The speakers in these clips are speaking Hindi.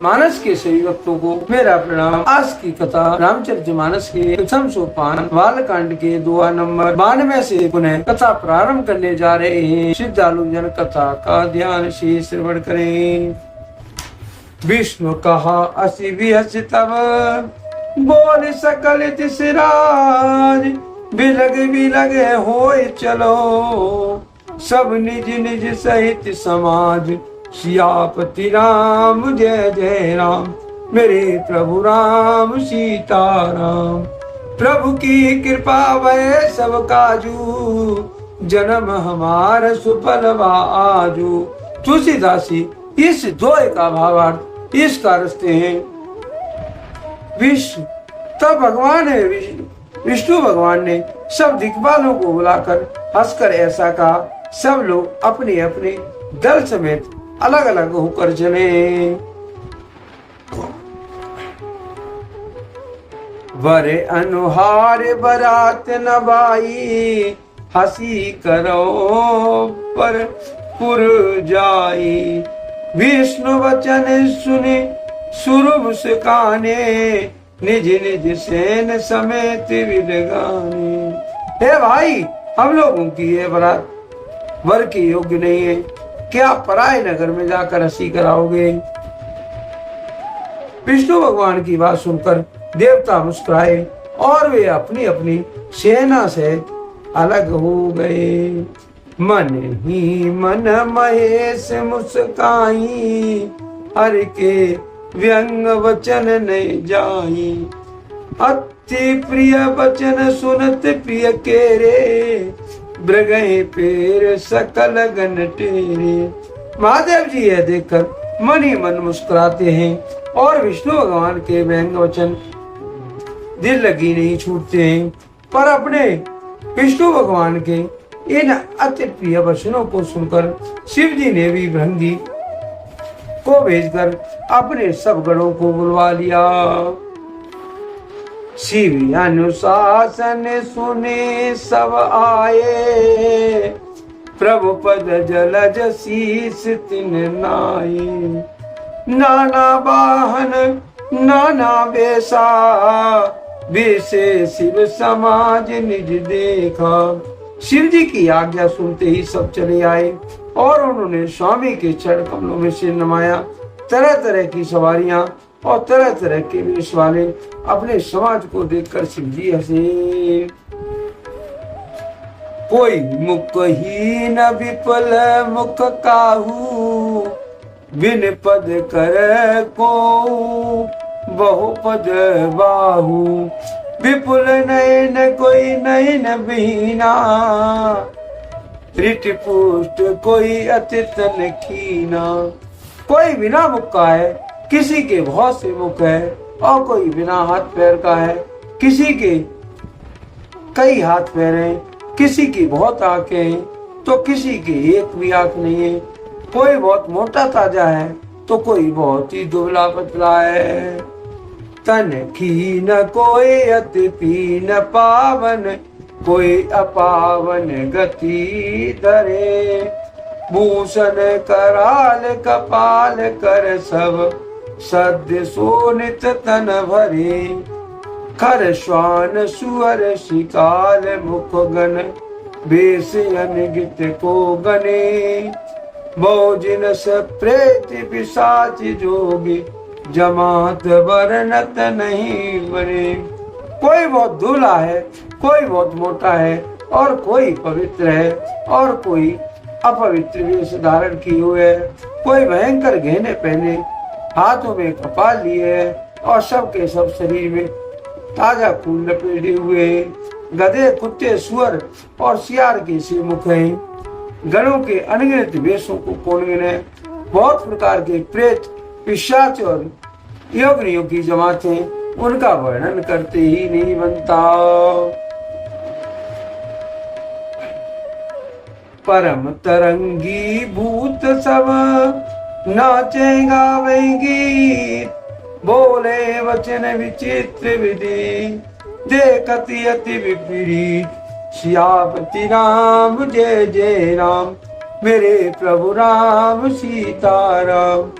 मानस के सभी भक्तों को मेरा प्रणाम। आज की कथा रामचरितमानस के प्रथम सोपान बालकांड के दुआ नंबर 92 से पुनः कथा प्रारंभ करने जा रहे हैं। श्रद्धालु जन कथा का ध्यान से श्रवण करें। विष्णु कहा असि विहस तब बोल सकल तिसराज बिलग बिलग होए चलो सब निज निज सहित समाज सियापति राम जय जय राम मेरे प्रभु राम सीताराम। प्रभु की कृपा वै सब काजू जन्म हमार सुफल आजू। तुलसीदासी इस दोहे का भावार्थ इस का रचते हैं। विष्णु तब भगवान है विष्णु भगवान ने सब दिक्पालों को बुलाकर हंसकर ऐसा कहा, सब लोग अपने अपने दल समेत अलग अलग होकर चले। बरे अनुहार बरात नबाई हंसी करो पर पुर जाई। विष्णु वचन सुने सुर मुस्काने निज निज सेन समेत विदगाने। हे भाई, हम लोगों की ये बरात वर की योग्य नहीं है, क्या पराये नगर में जाकर हंसी कराओगे। विष्णु भगवान की बात सुनकर देवता मुस्कुराए और वे अपनी अपनी सेना से अलग हो गए। मन ही मन महेश मुस्काई हर के व्यंग वचन नहीं जाई। अति प्रिय वचन सुनत प्रिय केरे ब्रगए पेर सकल गन टेरे। महादेव जी यह देखकर मन ही मन मुस्कुराते हैं और विष्णु भगवान के व्यंग वचन दिल लगी नहीं छूटते हैं। पर अपने विष्णु भगवान के इन अति प्रिय वचनों को सुनकर शिव जी ने भी भृंगी को भेजकर अपने सब गणों को बुलवा लिया। शिव अनुशासन सुने सब आए प्रभु पद जलज शीस तिन नाये। नाना वाहन नाना बेसा बेसे शिव समाज निज देखा। शिव जी की आज्ञा सुनते ही सब चले आए और उन्होंने स्वामी के चरण कमलों में सिर नमाया। तरह तरह की सवारियां और तरह तरह के वेश वाले अपने समाज को देखकर शिव जी हंसे। कोई मुखहीन विपुल मुख काहू बिन पद कर को बहुपद बाहू। विपुल नयन कोई नयन बीना रिट पुष्ट कोई अति तन कीना। कोई बिना मुख का है, किसी के बहुत से मुख है और कोई बिना हाथ पैर का है, किसी के कई हाथ पैर हैं, किसी की बहुत आंखें हैं तो किसी की एक भी आंख नहीं है। कोई बहुत मोटा ताजा है तो कोई बहुत ही दुबला पतला है। तन खीन कोई अति पीन पावन कोई अपावन गति धरे। भूषण कराल कपाल कर सब सद्य सोनित तन भरे। खर श्वान सुअर शिकाल मुख गण बेस अनगित को गने। बहुजिनस प्रेत पिशाच जोगी जमात वर्णत नहीं बने। कोई बहुत दूल्हा है, कोई बहुत मोटा है और कोई पवित्र है और कोई अपवित्र वेश धारण किए हुए है। कोई भयंकर गहने पहने हाथों में कपाल लिए है और सबके सब शरीर में ताजा खून लपेटे हुए। गधे कुत्ते सुअर और सियार के से मुख हैं। गणों के अनगिनत वेशों को कौन गिने। बहुत प्रकार के प्रेत पिशाच और योगिनियों की जमातें, उनका वर्णन करते ही नहीं बनता। परम तरंगी भूत सब नाचे गावे गीत बोले वचन विचित्र विधि देखती अति विपरीत। सियापति राम जय जय राम मेरे प्रभु राम सीताराम।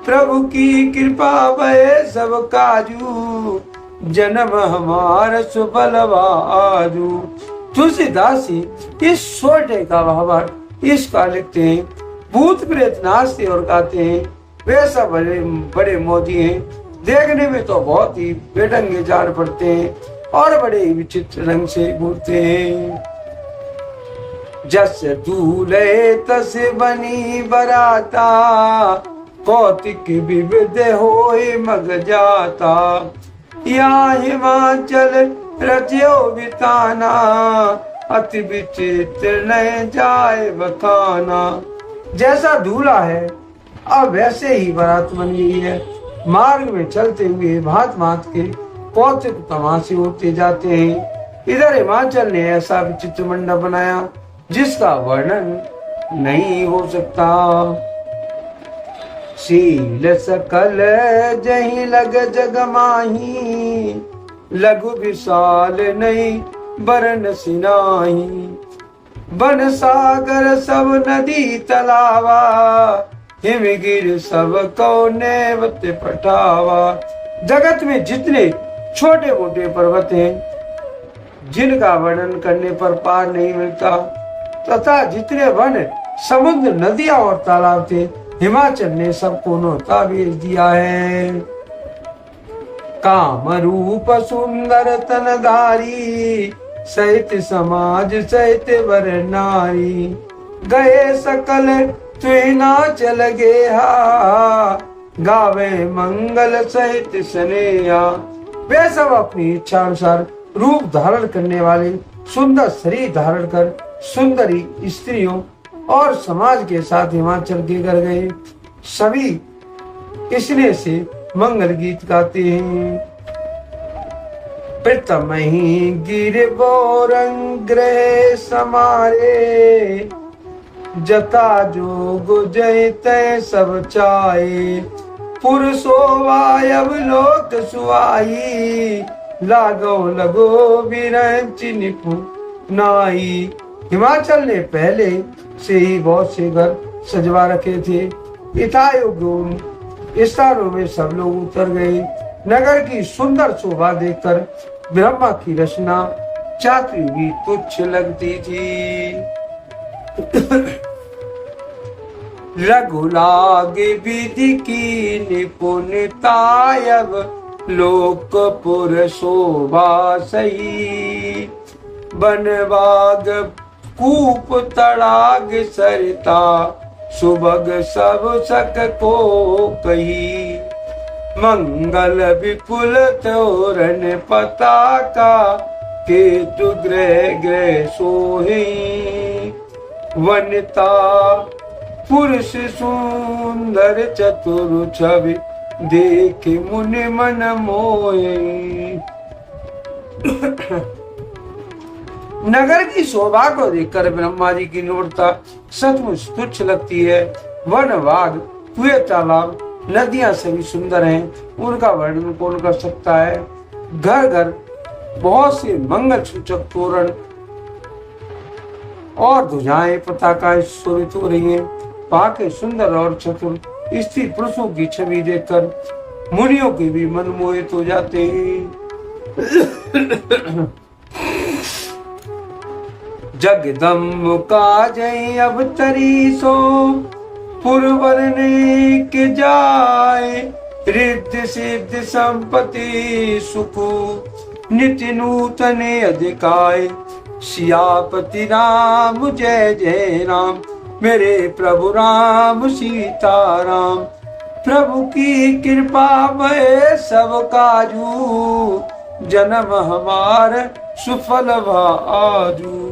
प्रभु की कृपा भय सब काजू, जन्म हमार सुफलवा आजू। तुलसीदास जी इस छोटे का भावार्थ इसका लिखते हैं। भूत प्रेत नाचते और गाते हैं, वे सब बड़े बड़े मोदी हैं, देखने में तो बहुत ही बेढंगे जान पड़ते हैं और बड़े ही विचित्र रंग से बोलते हैं। जस दूल्हे तस बनी बराता, कौतिक विविध होए मग जाता। यहाँ हिमाचल रचयो बिताना, अति विचित्र न जाए बखाना। जैसा दूल्हा है अब वैसे ही बारात बन गई है। मार्ग में चलते हुए भांत भांत के कौतिक तमाशे होते जाते हैं। इधर हिमाचल ने ऐसा विचित्र मंडप बनाया जिसका वर्णन नहीं हो सकता। शील सकल जही लग जग माही, लघु विशाल नहीं बरन सिनाही। बन सागर सब नदी तलावा, हिमगिर सब को नेवत पठावा। जगत में जितने छोटे मोटे पर्वत हैं जिनका वर्णन करने पर पार नहीं मिलता, तथा जितने वन समुद्र नदियां और तालाब थे, हिमाचल ने सबको न्योता भेज दिया है। काम रूप सुंदर तनधारी, सहित समाज सहित वर नारी। गए सकल तुना चल गेहा, गावे मंगल सहित स्नेहा। वे सब अपनी इच्छा अनुसार रूप धारण करने वाले सुंदर शरीर धारण कर सुंदरी स्त्रियों और समाज के साथ हिमाचल के घर गए। सभी स्नेह से मंगल गीत गाते हैं। प्रथम ही गिर बोरंग ग्रह समारे, जता जोग जय तय सब चाहे। पुरुषो वायव लोक सुआई, लागो लगो विरंच निपुण नाई। हिमाचल ने पहले से ही बहुत से घर सजवा रखे थे। यथायोग्य स्थानों में सब लोग उतर गए। नगर की सुंदर शोभा देखकर ब्रह्मा की रचना चातुरी भी तुच्छ लगती थी। रघुलागे विधि की निपुणतायब, लोकपुर शोभा सही। बनबाग कूप तड़ाग सरिता, सुभग सब सक को कही। मंगल विपुल तोरण पताका, केतु ग्रह ग्रह सोहे। वनिता पुरुष सुंदर चतुर छवि, देख मुनि मन मोहे। नगर की शोभा को देखकर ब्रह्मा जी की निपुणता सचमुच तुच्छ लगती है। वन बाग कुएं तालाब नदियां सभी सुंदर हैं, उनका वर्णन कौन कर सकता है। घर घर बहुत से मंगल सूचक तोरण और ध्वजाएं पताकाएं शोभित हो रही हैं। वहां के सुंदर और चतुर स्त्री पुरुषों की छवि देखकर मुनियों के भी मन मोहित हो जाते हैं। जगदम्ब का जय अवतरी सो, पुरवर ने के जाए। रिद्धि सिद्धि संपत्ति सुखु, नित्य नूतन अधिकाय। सियापति राम जय जय राम, मेरे प्रभु राम सीताराम। प्रभु की कृपा में सब काजू, जन्म हमार सुफल आजू।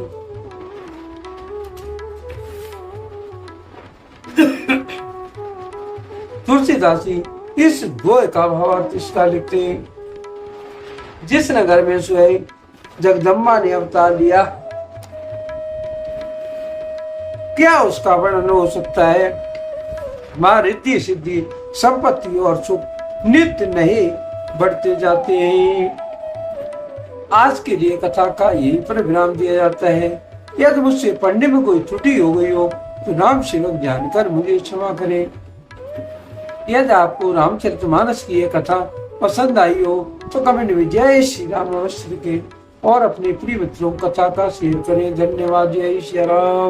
तुलसीदास जी इस दोहे का भावार्थ इसका लिखते हैं। जिस नगर में स्वयं जगदम्बा ने अवतार लिया, क्या उसका वर्णन हो सकता है। मां रिद्धि सिद्धि संपत्ति और सुख नित्य नहीं बढ़ते जाते हैं। आज के लिए कथा का यही पर विराम दिया जाता है। यदि मुझसे पढ़ने में कोई त्रुटि हो गई हो तो नाम सेवक जानकर मुझे क्षमा करें। यदि आपको रामचरितमानस की ये कथा पसंद आई हो तो कमेंट में जय श्री राम अवश्य लिखें और अपने प्रिय मित्रों को कथा का शेयर करें। धन्यवाद। जय श्री राम।